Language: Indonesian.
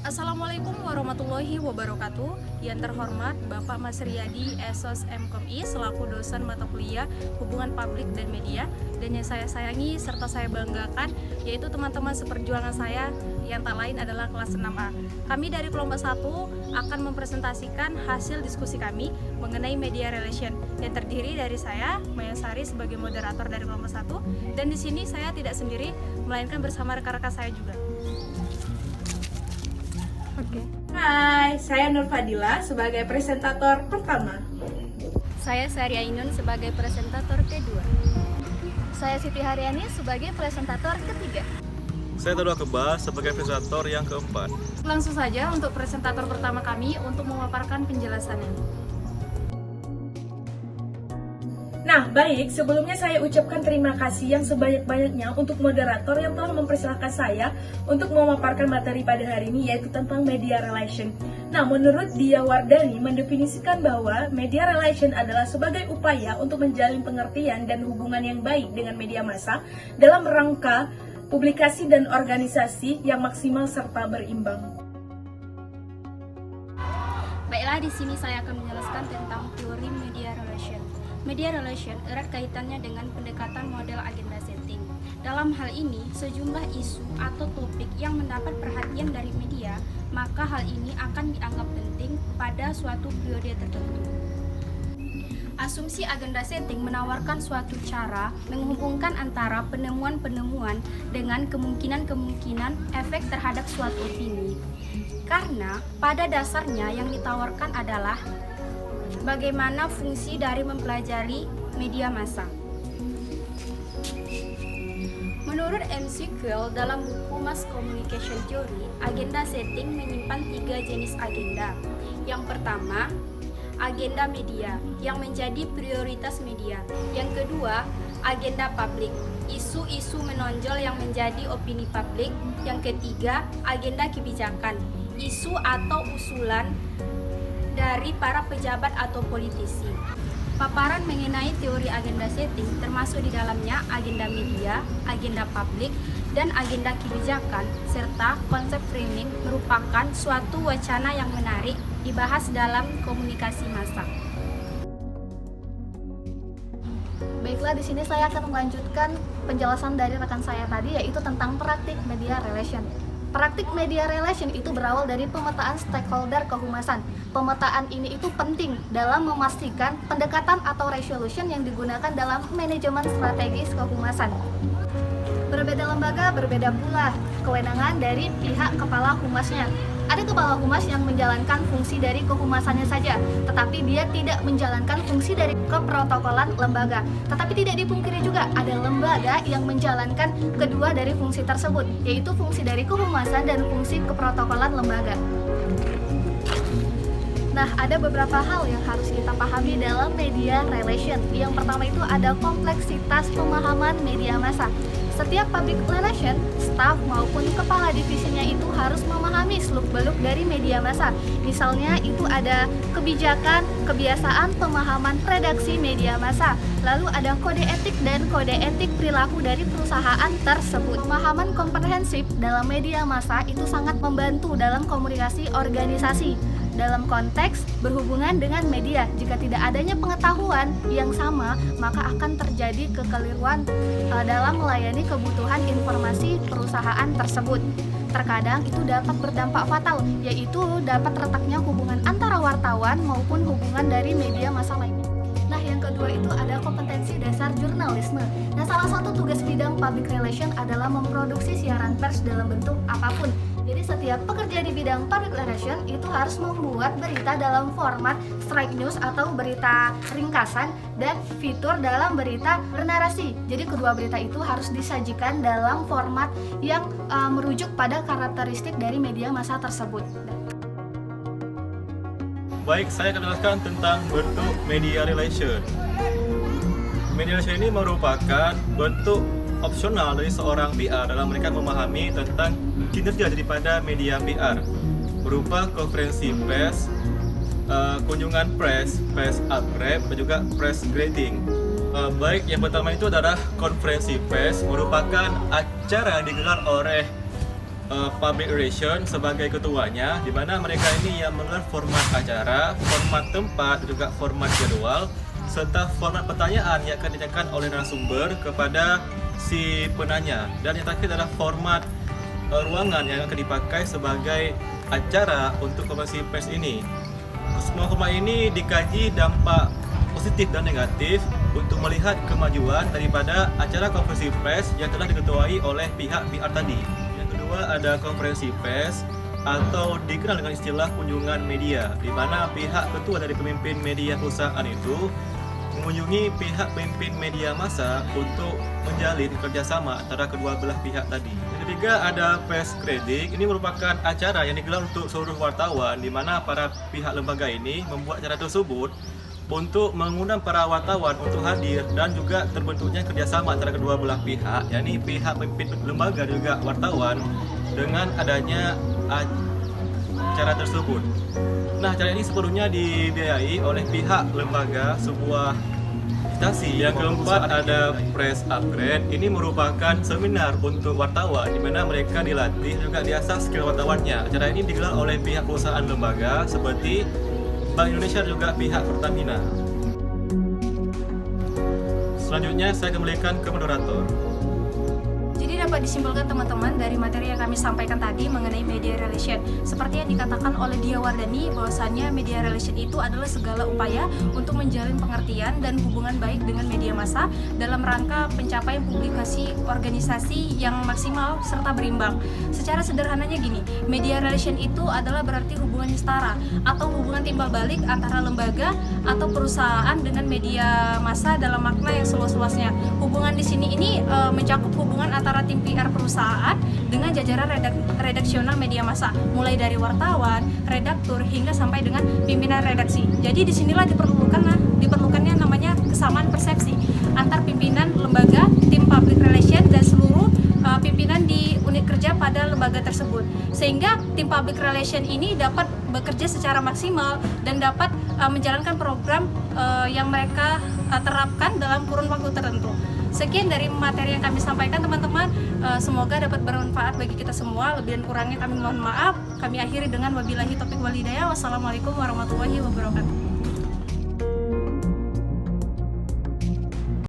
Assalamualaikum warahmatullahi wabarakatuh. Yang terhormat Bapak Mas Riyadi, Esos MKOMI selaku dosen mata kuliah Hubungan Publik dan Media, dan yang saya sayangi serta saya banggakan yaitu teman-teman seperjuangan saya yang tak lain adalah kelas 6A. Kami dari kelompok 1 akan mempresentasikan hasil diskusi kami mengenai media relation yang terdiri dari saya, Maya Sari sebagai moderator dari kelompok 1, dan di sini saya tidak sendiri melainkan bersama rekan-rekan saya juga. Hai, saya Nur Fadila sebagai presentator pertama. Saya Sari Ainun sebagai presentator kedua. Saya Siti Haryani sebagai presentator ketiga. Saya Tadwa Keba sebagai presentator yang keempat. Langsung saja untuk presentator pertama kami untuk memaparkan penjelasannya. Nah, baik, sebelumnya saya ucapkan terima kasih yang sebanyak-banyaknya untuk moderator yang telah mempersilahkan saya untuk memaparkan materi pada hari ini, yaitu tentang media relation. Nah, menurut Dia Wardani mendefinisikan bahwa media relation adalah sebagai upaya untuk menjalin pengertian dan hubungan yang baik dengan media massa dalam rangka publikasi dan organisasi yang maksimal serta berimbang. Baiklah, di sini saya akan menjelaskan tentang teori media relation. Media relation erat kaitannya dengan pendekatan model agenda setting. Dalam hal ini, sejumlah isu atau topik yang mendapat perhatian dari media, maka hal ini akan dianggap penting pada suatu periode tertentu. Asumsi agenda setting menawarkan suatu cara menghubungkan antara penemuan-penemuan dengan kemungkinan-kemungkinan efek terhadap suatu opini. Karena pada dasarnya yang ditawarkan adalah bagaimana fungsi dari mempelajari media massa. Menurut MC Kuehl dalam buku Mass Communication Theory, agenda setting menyimpan 3 jenis agenda. Yang pertama, agenda media yang menjadi prioritas media. Yang kedua, agenda publik, isu-isu menonjol yang menjadi opini publik. Yang ketiga, agenda kebijakan, isu atau usulan dari para pejabat atau politisi. Paparan mengenai teori agenda setting termasuk di dalamnya agenda media, agenda publik, dan agenda kebijakan, serta konsep framing merupakan suatu wacana yang menarik dibahas dalam komunikasi massa. Baiklah, di sini saya akan melanjutkan penjelasan dari rekan saya tadi, yaitu tentang praktik media relation. Praktik media relation itu berawal dari pemetaan stakeholder kehumasan. Pemetaan ini itu penting dalam memastikan pendekatan atau resolution yang digunakan dalam manajemen strategis kehumasan. Berbeda lembaga, berbeda pula kewenangan dari pihak kepala humasnya. Ada kepala humas yang menjalankan fungsi dari kehumasannya saja, tetapi dia tidak menjalankan fungsi dari keprotokolan lembaga. Tetapi tidak dipungkiri juga ada lembaga yang menjalankan kedua dari fungsi tersebut, yaitu fungsi dari kehumasan dan fungsi keprotokolan lembaga. Nah, ada beberapa hal yang harus kita pahami dalam media relation. Yang pertama itu ada kompleksitas pemahaman media massa. Setiap public relation, staf maupun kepala divisinya itu harus memahami seluk-beluk dari media massa. Misalnya itu ada kebijakan, kebiasaan, pemahaman redaksi media massa. Lalu ada kode etik dan kode etik perilaku dari perusahaan tersebut. Pemahaman komprehensif dalam media massa itu sangat membantu dalam komunikasi organisasi. Dalam konteks berhubungan dengan media, jika tidak adanya pengetahuan yang sama, maka akan terjadi kekeliruan dalam melayani kebutuhan informasi perusahaan tersebut. Terkadang itu dapat berdampak fatal, yaitu dapat retaknya hubungan antara wartawan maupun hubungan dari media massa lainnya. Nah, yang kedua itu ada kompetensi dasar jurnalisme. Nah, salah satu tugas bidang public relation adalah memproduksi siaran pers dalam bentuk apapun. Jadi setiap pekerja di bidang public relation itu harus membuat berita dalam format straight news atau berita ringkasan dan fitur dalam berita bernarasi. Jadi kedua berita itu harus disajikan dalam format yang merujuk pada karakteristik dari media massa tersebut. Baik, saya akan menjelaskan tentang bentuk media relation. Media relation ini merupakan bentuk opsional dari seorang PR dalam mereka memahami tentang kinerja daripada media PR, berupa konferensi pers, kunjungan press upgrade, dan juga press grading. Baik, yang pertama itu adalah konferensi pers, merupakan acara yang digelar oleh public relation sebagai ketuanya, di mana mereka ini yang menggelar format acara, format tempat, dan juga format jadwal, serta format pertanyaan yang akan ditanyakan oleh narasumber kepada si penanya. Dan yang terakhir adalah format ruangan yang akan dipakai sebagai acara untuk konferensi pers ini. Semua format ini dikaji dampak positif dan negatif untuk melihat kemajuan daripada acara konferensi pers yang telah diketuai oleh pihak PR tadi. Yang kedua ada konferensi pers atau dikenal dengan istilah kunjungan media, di mana pihak ketua dari pemimpin media perusahaan itu mengunjungi pihak pemimpin media massa untuk menjalin kerjasama antara kedua belah pihak tadi. Yang ketiga ada press grading. Ini merupakan acara yang digelar untuk seluruh wartawan, di mana para pihak lembaga ini membuat acara tersebut untuk mengundang para wartawan untuk hadir dan juga terbentuknya kerjasama antara kedua belah pihak, yakni pihak pemimpin lembaga dan juga wartawan dengan adanya acara tersebut. Nah, acara ini sepenuhnya dibiayai oleh pihak lembaga sebuah instansi. Yang keempat ada press upgrade. Ini merupakan seminar untuk wartawan di mana mereka dilatih juga diasah skill wartawannya. Acara ini digelar oleh pihak perusahaan lembaga seperti Bank Indonesia dan juga pihak Pertamina. Selanjutnya saya kembalikan ke moderator. Jadi dapat disimpulkan teman-teman dari materi yang kami sampaikan tadi mengenai media relation, seperti yang dikatakan oleh Dia Wardani bahwasannya media relation itu adalah segala upaya untuk menjalin pengertian dan hubungan baik dengan media massa dalam rangka pencapaian publikasi organisasi yang maksimal serta berimbang. Secara sederhananya gini, media relation itu adalah berarti hubungan yang setara atau hubungan timbal balik antara lembaga atau perusahaan dengan media massa dalam makna yang seluas-luasnya. Hubungan di sini ini mencakup hubungan antara tim PR perusahaan dengan jajaran redaksional media massa, mulai dari wartawan, redaktur hingga sampai dengan pimpinan redaksi. Jadi disinilah diperlukannya namanya kesamaan persepsi antar pimpinan lembaga, tim public relation dan seluruh pimpinan di unit kerja pada lembaga tersebut, sehingga tim public relation ini dapat bekerja secara maksimal dan dapat menjalankan program yang mereka terapkan dalam kurun waktu tertentu. Sekian dari materi yang kami sampaikan teman-teman, semoga dapat bermanfaat bagi kita semua. Lebih dan kurangnya kami mohon maaf. Kami akhiri dengan wabillahi taufiq wal hidayah. Wassalamualaikum warahmatullahi wabarakatuh.